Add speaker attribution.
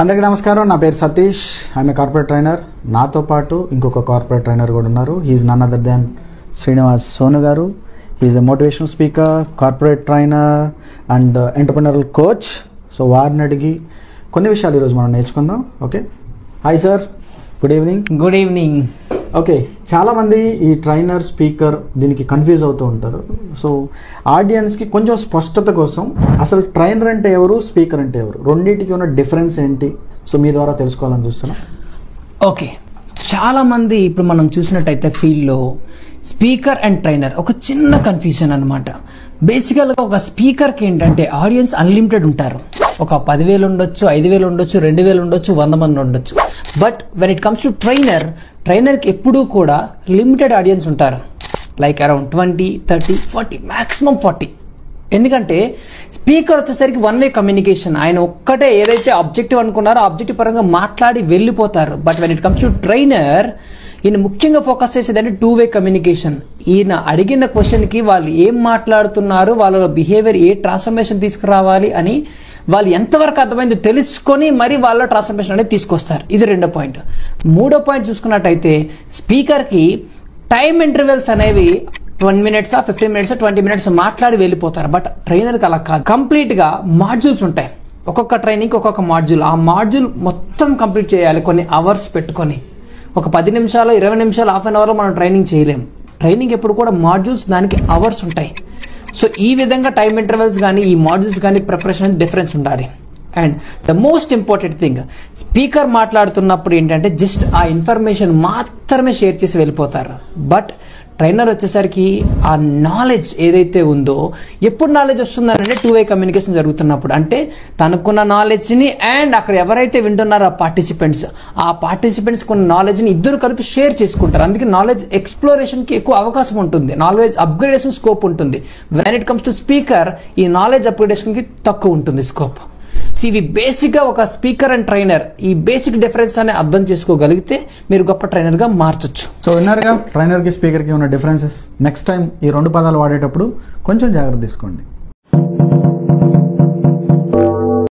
Speaker 1: అందరికీ నమస్కారం. నా పేరు Satish. I'm a corporate trainer. నాతో పాటు ఇంకొక కార్పొరేట్ ట్రైనర్ కూడా ఉన్నారు. He's none other than Srinivas Sonu garu. He's a motivational speaker, corporate trainer and entrepreneurial coach. So వారిని అడిగి కొన్ని విషయాలు ఈరోజు మనం నేర్చుకుందాం. Okay, hi sir, good evening.
Speaker 2: Good evening.
Speaker 1: Okay, చాలామంది ఈ ట్రైనర్ స్పీకర్ దీనికి కన్ఫ్యూజ్ అవుతూ ఉంటారు. సో ఆడియన్స్కి కొంచెం స్పష్టత కోసం అసలు ట్రైనర్ అంటే ఎవరు, స్పీకర్ అంటే ఎవరు, రెండింటికి ఉన్న డిఫరెన్స్ ఏంటి, సో మీ ద్వారా తెలుసుకోవాలని చూస్తున్నాం.
Speaker 2: ఓకే, చాలామంది ఇప్పుడు మనం చూసినట్టయితే ఫీల్డ్లో స్పీకర్ అండ్ ట్రైనర్ ఒక చిన్న కన్ఫ్యూజన్ అనమాట. బేసికల్గా ఒక స్పీకర్కి ఏంటంటే ఆడియన్స్ అన్లిమిటెడ్ ఉంటారు. ఒక 10,000 ఉండొచ్చు, 5,000 ఉండొచ్చు, 2,000 ఉండొచ్చు, 100 మంది ఉండొచ్చు. But when it comes to ట్రైనర్కి ఎప్పుడూ కూడా లిమిటెడ్ ఆడియన్స్ ఉంటారు. Like around 20, 30, 40, maximum 40. ఎందుకంటే స్పీకర్ వచ్చేసరికి వన్ వే కమ్యూనికేషన్. ఆయన ఒక్కటే ఏదైతే ఆబ్జెక్టివ్ అనుకున్నారో ఆబ్జెక్టివ్ పరంగా మాట్లాడి వెళ్ళిపోతారు. But when it comes to trainer, ఈయన ముఖ్యంగా ఫోకస్ చేసేదంటే 2 వే కమ్యూనికేషన్. ఈయన అడిగిన క్వశ్చన్కి వాళ్ళు ఏం మాట్లాడుతున్నారు, వాళ్ళ బిహేవియర్ ఏ ట్రాన్స్ఫర్మేషన్ తీసుకురావాలి అని వాళ్ళు ఎంతవరకు అర్థమైందో తెలుసుకొని మరి వాళ్ళ ట్రాన్స్ఫర్మేషన్ అనేది తీసుకొస్తారు. ఇది 2వ పాయింట్. 3వ పాయింట్ చూసుకున్నట్టయితే స్పీకర్కి టైం ఇంటర్వెల్స్ అనేవి 20 minutes, 15 minutes, 20 minutes మాట్లాడి వెళ్ళిపోతారు. బట్ ట్రైనర్కి అలా కాదు, కంప్లీట్గా మాడ్యూల్స్ ఉంటాయి. ఒక్కొక్క ట్రైనింగ్కి ఒక్కొక్క మాడ్యూల్. ఆ మాడ్యూల్ మొత్తం కంప్లీట్ చేయాలి కొన్ని అవర్స్ పెట్టుకొని. ఒక 10 నిమిషాలు, 20 నిమిషాలు, హాఫ్ అన్ అవర్లో మనం ట్రైనింగ్ చేయలేము. ట్రైనింగ్ ఎప్పుడు కూడా మాడ్యూల్స్, దానికి అవర్స్ ఉంటాయి. సో ఈ విధంగా టైం ఇంటర్వెల్స్ కానీ ఈ మాడ్యూల్స్ కానీ ప్రిపరేషన్ డిఫరెన్స్ ఉండాలి. And the most important thing, speaker మాట్లాడుతున్నప్పుడు ఏంటంటే జస్ట్ ఆ ఇన్ఫర్మేషన్ మాత్రమే షేర్ చేసి వెళ్ళిపోతారు. బట్ ట్రైనర్ వచ్చేసరికి ఆ నాలెడ్జ్ ఏదైతే ఉందో, ఎప్పుడు నాలెడ్జ్ వస్తుందంటే 2 వే కమ్యూనికేషన్ జరుగుతున్నప్పుడు. అంటే తనకున్న నాలెడ్జ్ని అండ్ అక్కడ ఎవరైతే వింటున్నారో ఆ పార్టిసిపెంట్స్ కొన్ని నాలెడ్జ్ని ఇద్దరు కలిపి షేర్ చేసుకుంటారు. అందుకే నాలెడ్జ్ ఎక్స్ప్లోరేషన్కి ఎక్కువ అవకాశం ఉంటుంది, నాలెడ్జ్ అప్గ్రేడేషన్ స్కోప్ ఉంటుంది. When it comes to speaker, ఈ నాలెడ్జ్ అప్గ్రేడేషన్కి తక్కువ ఉంటుంది స్కోప్. సో ఇవి బేసిక్గా ఒక స్పీకర్ అండ్ ట్రైనర్ ఈ బేసిక్ డిఫరెన్స్ అని అర్థం చేసుకోగలిగితే మీరు గొప్ప ట్రైనర్గా మార్చొచ్చు.
Speaker 1: సో విన్నారుగా ట్రైనర్కి స్పీకర్కి ఉన్న డిఫరెన్సెస్. నెక్స్ట్ టైం ఈ 2 పదాలు వాడేటప్పుడు కొంచెం జాగ్రత్త తీసుకోండి.